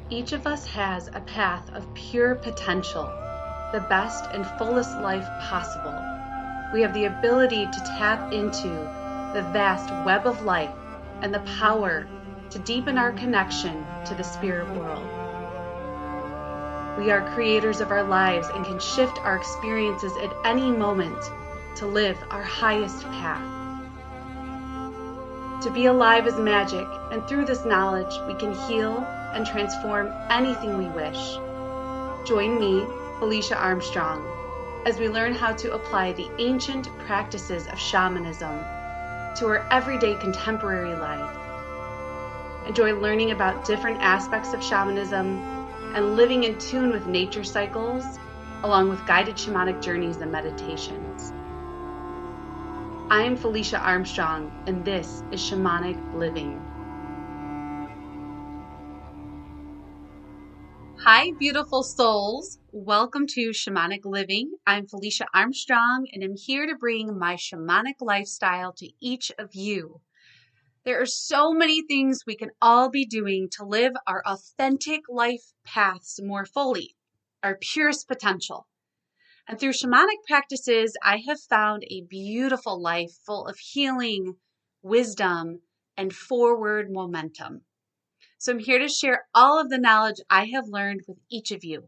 Each of us has a path of pure potential, the best and fullest life possible. We have the ability to tap into the vast web of life and the power to deepen our connection to the spirit world. We are creators of our lives and can shift our experiences at any moment to live our highest path. To be alive is magic, and through this knowledge, we can heal and transform anything we wish. Join me, Felicia Armstrong, as we learn how to apply the ancient practices of shamanism to our everyday contemporary life. Enjoy learning about different aspects of shamanism and living in tune with nature cycles, along with guided shamanic journeys and meditations. I am Felicia Armstrong, and this is Shamanic Living. Hi, beautiful souls. Welcome to Shamanic Living. I'm Felicia Armstrong, and I'm here to bring my shamanic lifestyle to each of you. There are so many things we can all be doing to live our authentic life paths more fully, our purest potential. And through shamanic practices, I have found a beautiful life full of healing, wisdom, and forward momentum. So I'm here to share all of the knowledge I have learned with each of you.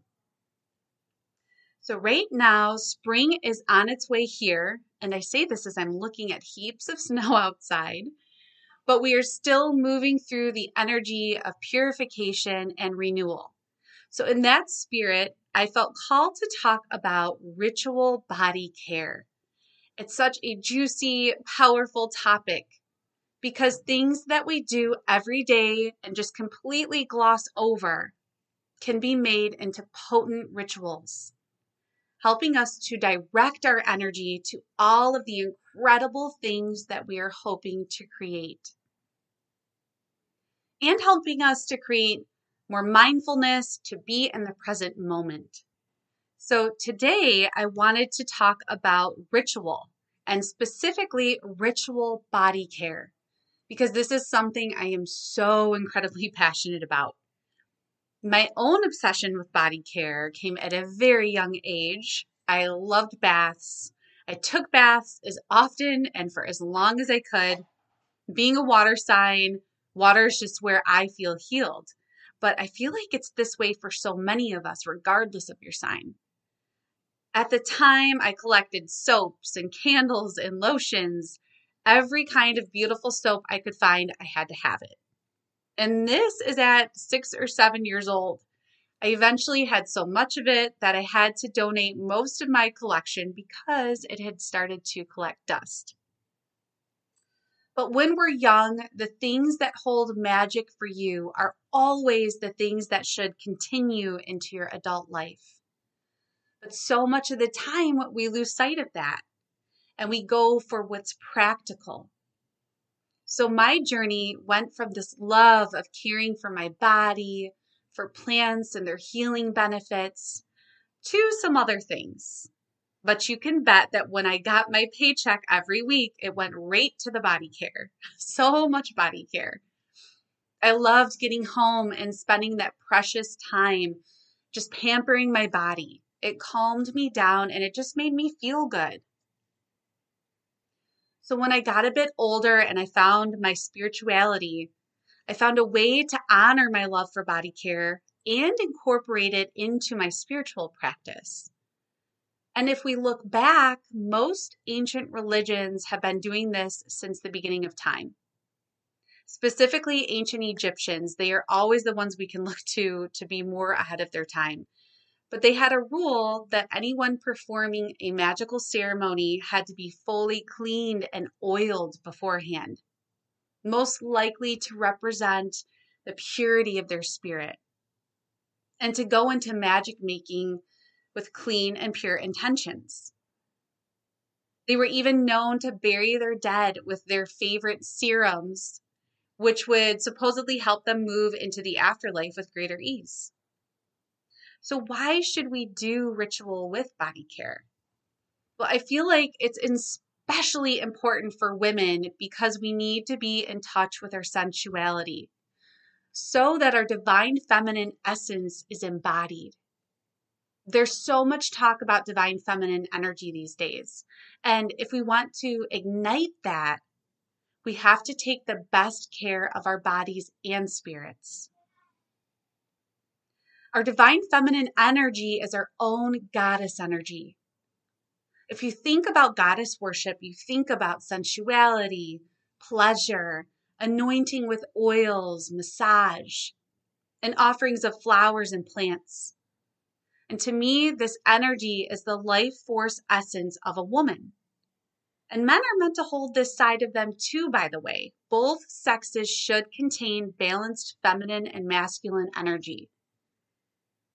So right now, spring is on its way here, and I say this as I'm looking at heaps of snow outside, but we are still moving through the energy of purification and renewal. So in that spirit, I felt called to talk about ritual body care. It's such a juicy, powerful topic because things that we do every day and just completely gloss over can be made into potent rituals, helping us to direct our energy to all of the incredible things that we are hoping to create, and helping us to create more mindfulness, to be in the present moment. So today I wanted to talk about ritual, and specifically ritual body care, because this is something I am so incredibly passionate about. My own obsession with body care came at a very young age. I loved baths. I took baths as often and for as long as I could. Being a water sign, water is just where I feel healed. But I feel like it's this way for so many of us, regardless of your sign. At the time, I collected soaps and candles and lotions. Every kind of beautiful soap I could find, I had to have it. And this is at 6 or 7 years old. I eventually had so much of it that I had to donate most of my collection because it had started to collect dust. But when we're young, the things that hold magic for you are always the things that should continue into your adult life. But so much of the time, we lose sight of that and we go for what's practical. So my journey went from this love of caring for my body, for plants and their healing benefits, to some other things. But you can bet that when I got my paycheck every week, it went right to the body care. So much body care. I loved getting home and spending that precious time just pampering my body. It calmed me down and it just made me feel good. So when I got a bit older and I found my spirituality, I found a way to honor my love for body care and incorporate it into my spiritual practice. And if we look back, most ancient religions have been doing this since the beginning of time. Specifically, ancient Egyptians, they are always the ones we can look to be more ahead of their time. But they had a rule that anyone performing a magical ceremony had to be fully cleaned and oiled beforehand, most likely to represent the purity of their spirit, and to go into magic making with clean and pure intentions. They were even known to bury their dead with their favorite serums, which would supposedly help them move into the afterlife with greater ease. So why should we do ritual with body care? Well, I feel like it's especially important for women because we need to be in touch with our sensuality. so that our divine feminine essence is embodied. There's so much talk about divine feminine energy these days. And if we want to ignite that, we have to take the best care of our bodies and spirits. Our divine feminine energy is our own goddess energy. If you think about goddess worship, you think about sensuality, pleasure, anointing with oils, massage, and offerings of flowers and plants. And to me, this energy is the life force essence of a woman. And men are meant to hold this side of them too, by the way. Both sexes should contain balanced feminine and masculine energy.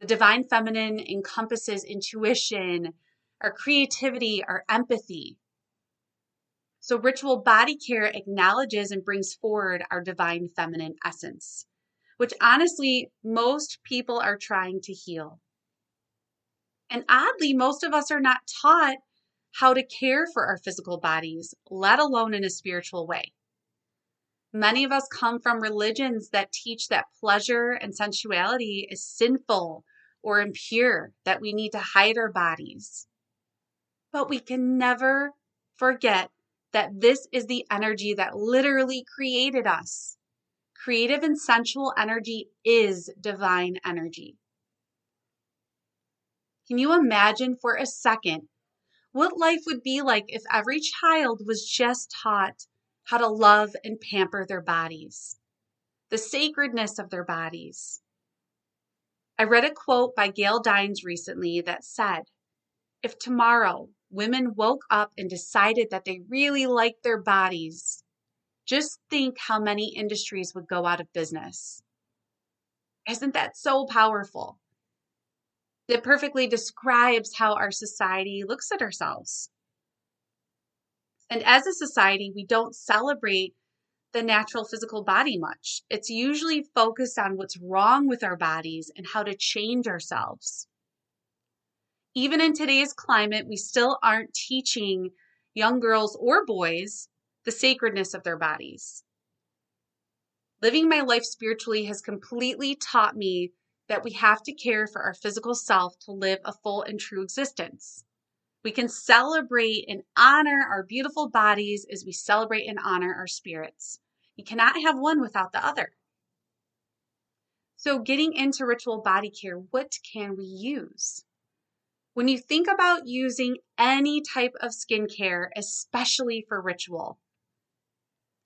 The divine feminine encompasses intuition, our creativity, our empathy. So ritual body care acknowledges and brings forward our divine feminine essence, which honestly, most people are trying to heal. And oddly, most of us are not taught how to care for our physical bodies, let alone in a spiritual way. Many of us come from religions that teach that pleasure and sensuality is sinful or impure, that we need to hide our bodies. But we can never forget that this is the energy that literally created us. Creative and sensual energy is divine energy. Can you imagine for a second what life would be like if every child was just taught how to love and pamper their bodies, the sacredness of their bodies? I read a quote by Gail Dines recently that said, if tomorrow women woke up and decided that they really liked their bodies, just think how many industries would go out of business. Isn't that so powerful? It perfectly describes how our society looks at ourselves. And as a society, we don't celebrate the natural physical body much. It's usually focused on what's wrong with our bodies and how to change ourselves. Even in today's climate, we still aren't teaching young girls or boys the sacredness of their bodies. Living my life spiritually has completely taught me that we have to care for our physical self to live a full and true existence. We can celebrate and honor our beautiful bodies as we celebrate and honor our spirits. You cannot have one without the other. So getting into ritual body care, what can we use? When you think about using any type of skincare, especially for ritual,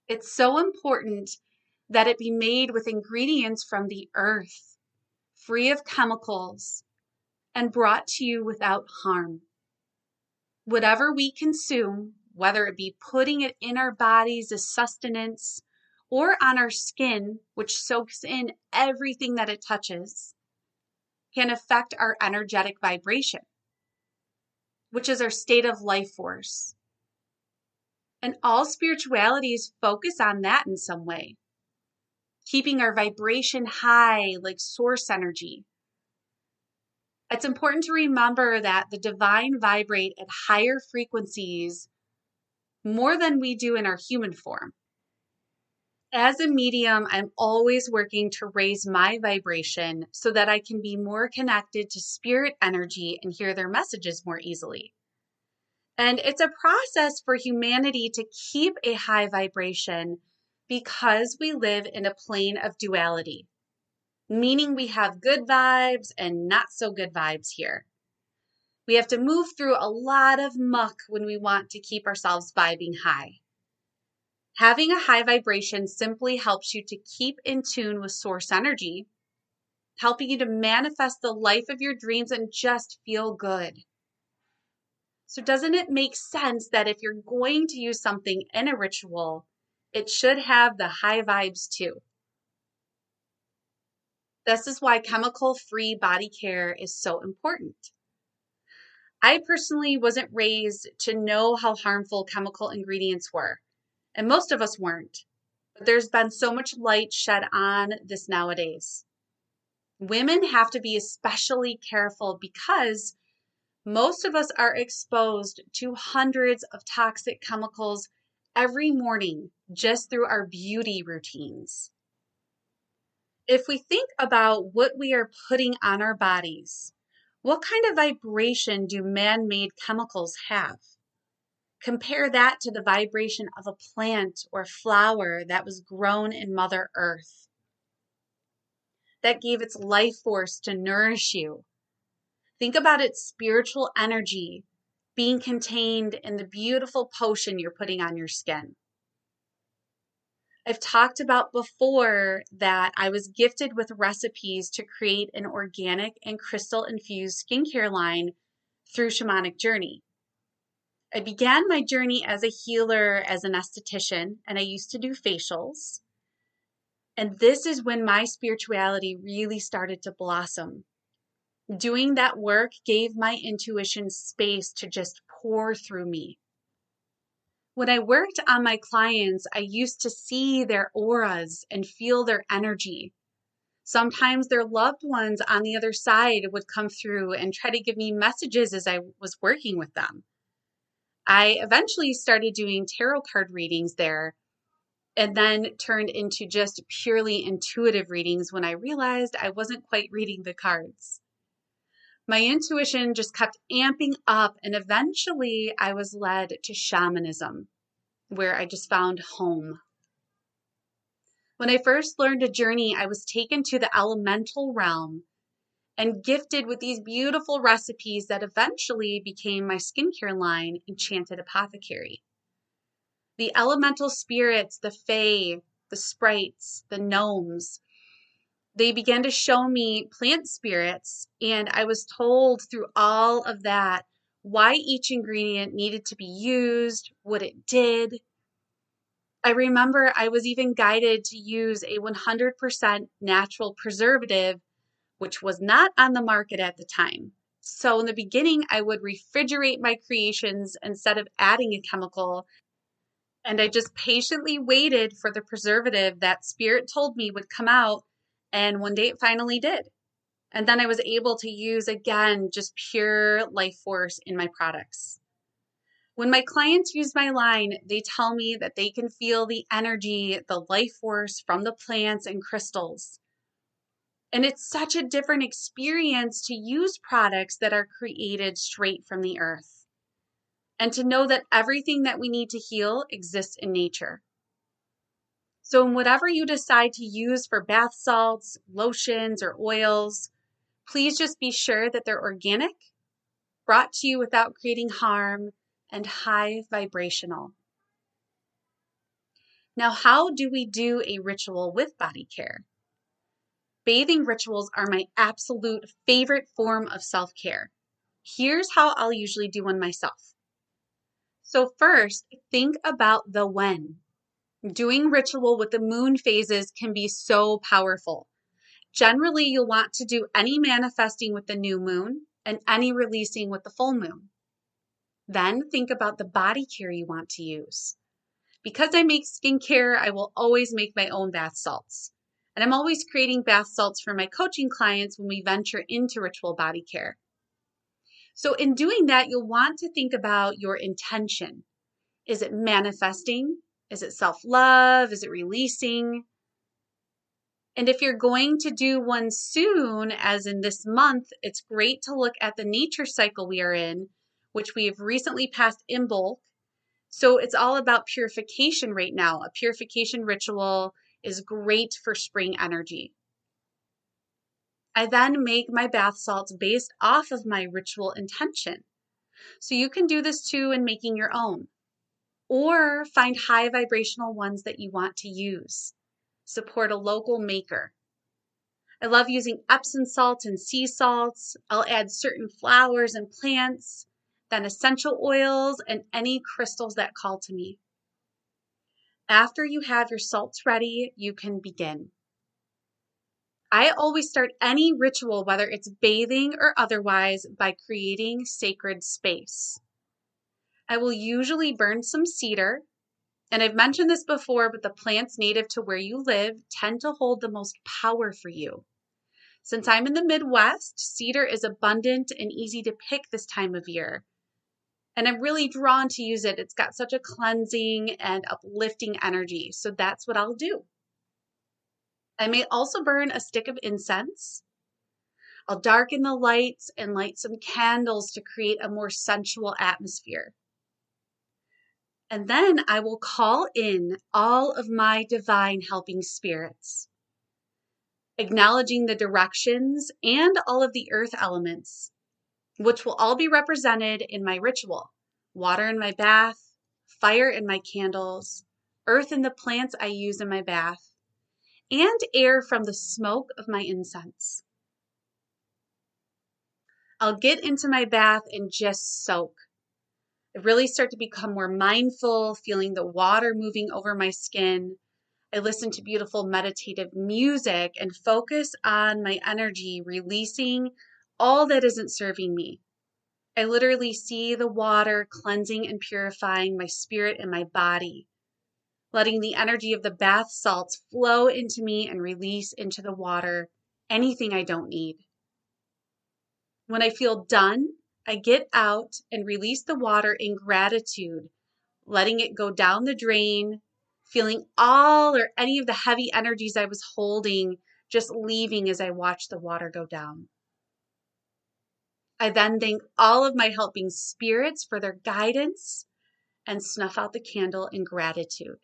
it's so important that it be made with ingredients from the earth, free of chemicals, and brought to you without harm. Whatever we consume, whether it be putting it in our bodies as sustenance or on our skin, which soaks in everything that it touches, can affect our energetic vibration, which is our state of life force. And all spiritualities focus on that in some way, keeping our vibration high like source energy. It's important to remember that the divine vibrate at higher frequencies more than we do in our human form. As a medium, I'm always working to raise my vibration so that I can be more connected to spirit energy and hear their messages more easily. And it's a process for humanity to keep a high vibration because we live in a plane of duality, meaning we have good vibes and not so good vibes here. We have to move through a lot of muck when we want to keep ourselves vibing high. Having a high vibration simply helps you to keep in tune with source energy, helping you to manifest the life of your dreams and just feel good. So doesn't it make sense that if you're going to use something in a ritual, it should have the high vibes too? This is why chemical-free body care is so important. I personally wasn't raised to know how harmful chemical ingredients were, and most of us weren't. But there's been so much light shed on this nowadays. Women have to be especially careful because most of us are exposed to hundreds of toxic chemicals every morning just through our beauty routines. If we think about what we are putting on our bodies, what kind of vibration do man-made chemicals have? Compare that to the vibration of a plant or flower that was grown in Mother Earth, that gave its life force to nourish you. Think about its spiritual energy being contained in the beautiful potion you're putting on your skin. I've talked about before that I was gifted with recipes to create an organic and crystal infused skincare line through Shamanic Journey. I began my journey as a healer, as an esthetician, and I used to do facials. And this is when my spirituality really started to blossom. Doing that work gave my intuition space to just pour through me. When I worked on my clients, I used to see their auras and feel their energy. Sometimes their loved ones on the other side would come through and try to give me messages as I was working with them. I eventually started doing tarot card readings there, and then turned into just purely intuitive readings when I realized I wasn't quite reading the cards. My intuition just kept amping up, and eventually I was led to shamanism, where I just found home. When I first learned a journey, I was taken to the elemental realm and gifted with these beautiful recipes that eventually became my skincare line, Enchanted Apothecary. The elemental spirits, the fae, the sprites, the gnomes, they began to show me plant spirits, and I was told through all of that why each ingredient needed to be used, what it did. I remember I was even guided to use a 100% natural preservative, which was not on the market at the time. So in the beginning, I would refrigerate my creations instead of adding a chemical. And I just patiently waited for the preservative that spirit told me would come out. And one day it finally did. And then I was able to use, again, just pure life force in my products. When my clients use my line, they tell me that they can feel the energy, the life force from the plants and crystals. And it's such a different experience to use products that are created straight from the earth, and to know that everything that we need to heal exists in nature. So in whatever you decide to use for bath salts, lotions, or oils, please just be sure that they're organic, brought to you without creating harm, and high vibrational. Now, how do we do a ritual with body care? Bathing rituals are my absolute favorite form of self-care. Here's how I'll usually do one myself. So first, think about the when. Doing ritual with the moon phases can be so powerful. Generally, you'll want to do any manifesting with the new moon and any releasing with the full moon. Then think about the body care you want to use. Because I make skincare, I will always make my own bath salts. And I'm always creating bath salts for my coaching clients when we venture into ritual body care. So in doing that, you'll want to think about your intention. Is it manifesting? Is it self-love? Is it releasing? And if you're going to do one soon, as in this month, it's great to look at the nature cycle we are in, which we have recently passed Imbolc. So it's all about purification right now. A purification ritual is great for spring energy. I then make my bath salts based off of my ritual intention. So you can do this too in making your own, or find high vibrational ones that you want to use. Support a local maker. I love using Epsom salt and sea salts. I'll add certain flowers and plants, then essential oils and any crystals that call to me. After you have your salts ready, you can begin. I always start any ritual, whether it's bathing or otherwise, by creating sacred space. I will usually burn some cedar, and I've mentioned this before, but the plants native to where you live tend to hold the most power for you. Since I'm in the Midwest, cedar is abundant and easy to pick this time of year. And I'm really drawn to use it. It's got such a cleansing and uplifting energy. So that's what I'll do. I may also burn a stick of incense. I'll darken the lights and light some candles to create a more sensual atmosphere. And then I will call in all of my divine helping spirits, acknowledging the directions and all of the earth elements, which will all be represented in my ritual. Water in my bath, fire in my candles, earth in the plants I use in my bath, and air from the smoke of my incense. I'll get into my bath and just soak. I really start to become more mindful, feeling the water moving over my skin. I listen to beautiful meditative music and focus on my energy, releasing all that isn't serving me. I literally see the water cleansing and purifying my spirit and my body, letting the energy of the bath salts flow into me and release into the water anything I don't need. When I feel done, I get out and release the water in gratitude, letting it go down the drain, feeling all or any of the heavy energies I was holding just leaving as I watch the water go down. I then thank all of my helping spirits for their guidance and snuff out the candle in gratitude.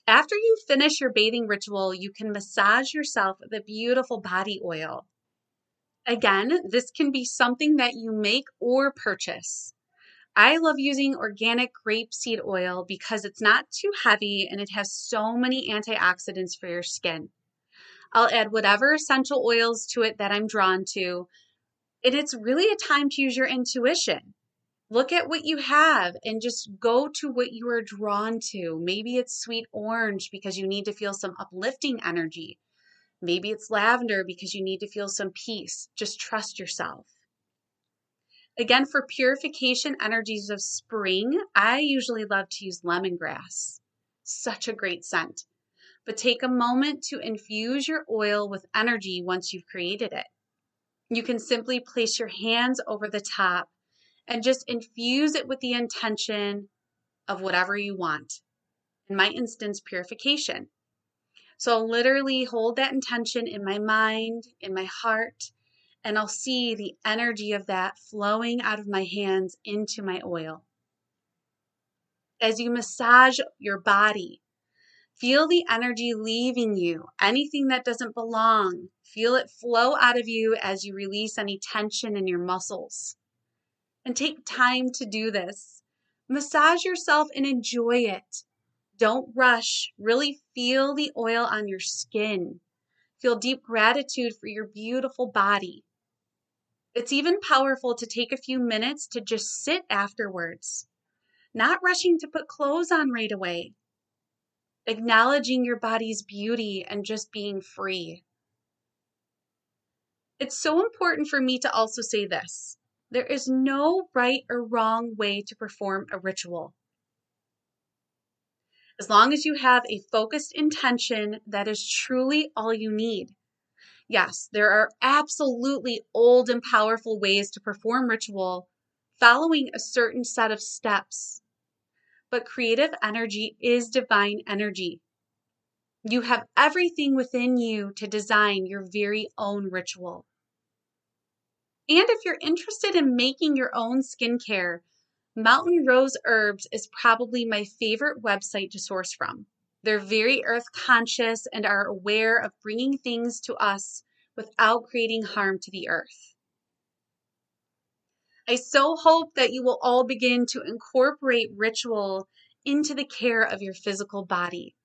After you finish your bathing ritual, you can massage yourself with a beautiful body oil. Again, this can be something that you make or purchase. I love using organic grapeseed oil because it's not too heavy and it has so many antioxidants for your skin. I'll add whatever essential oils to it that I'm drawn to. And it's really a time to use your intuition. Look at what you have and just go to what you are drawn to. Maybe it's sweet orange because you need to feel some uplifting energy. Maybe it's lavender because you need to feel some peace. Just trust yourself. Again, for purification energies of spring, I usually love to use lemongrass. Such a great scent. But take a moment to infuse your oil with energy once you've created it. You can simply place your hands over the top and just infuse it with the intention of whatever you want. In my instance, purification. So I'll literally hold that intention in my mind, in my heart, and I'll see the energy of that flowing out of my hands into my oil. As you massage your body, feel the energy leaving you. Anything that doesn't belong, feel it flow out of you as you release any tension in your muscles. And take time to do this. Massage yourself and enjoy it. Don't rush. Really feel the oil on your skin. Feel deep gratitude for your beautiful body. It's even powerful to take a few minutes to just sit afterwards, not rushing to put clothes on right away, acknowledging your body's beauty and just being free. It's so important for me to also say this. There is no right or wrong way to perform a ritual. As long as you have a focused intention, that is truly all you need. Yes, there are absolutely old and powerful ways to perform ritual following a certain set of steps. But creative energy is divine energy. You have everything within you to design your very own ritual. And if you're interested in making your own skincare, Mountain Rose Herbs is probably my favorite website to source from. They're very earth conscious and are aware of bringing things to us without creating harm to the earth. I so hope that you will all begin to incorporate ritual into the care of your physical body.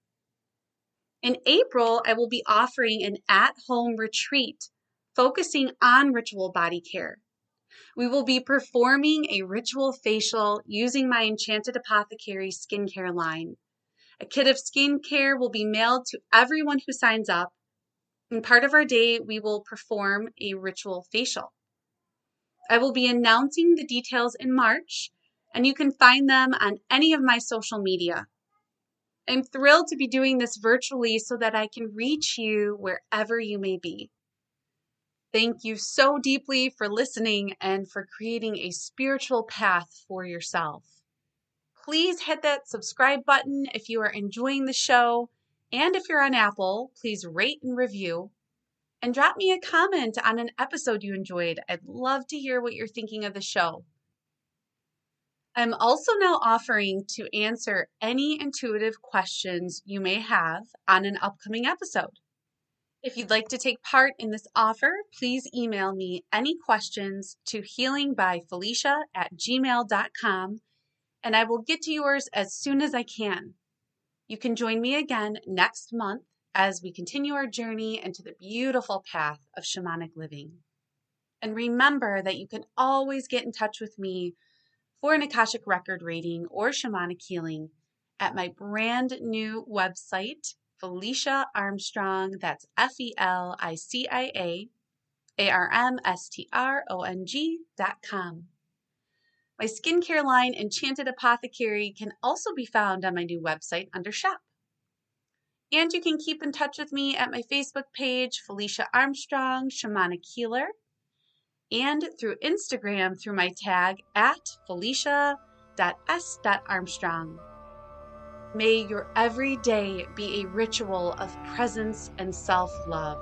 In April, I will be offering an at-home retreat focusing on ritual body care. We will be performing a ritual facial using my Enchanted Apothecary skincare line. A kit of skincare will be mailed to everyone who signs up. And part of our day, we will perform a ritual facial. I will be announcing the details in March, and you can find them on any of my social media. I'm thrilled to be doing this virtually so that I can reach you wherever you may be. Thank you so deeply for listening and for creating a spiritual path for yourself. Please hit that subscribe button if you are enjoying the show And if you're on Apple, please rate and review. And drop me a comment on an episode you enjoyed. I'd love to hear what you're thinking of the show. I'm also now offering to answer any intuitive questions you may have on an upcoming episode. If you'd like to take part in this offer, please email me any questions to healingbyfelicia@gmail.com, and I will get to yours as soon as I can. You can join me again next month as we continue our journey into the beautiful path of shamanic living. And remember that you can always get in touch with me for an Akashic record reading or shamanic healing at my brand new website, Felicia Armstrong, that's FeliciaArmstrong.com. My skincare line, Enchanted Apothecary, can also be found on my new website under Shop. And you can keep in touch with me at my Facebook page, Felicia Armstrong, Shamanic Healer, and through Instagram through my tag @felicia.s.armstrong. May your every day be a ritual of presence and self-love.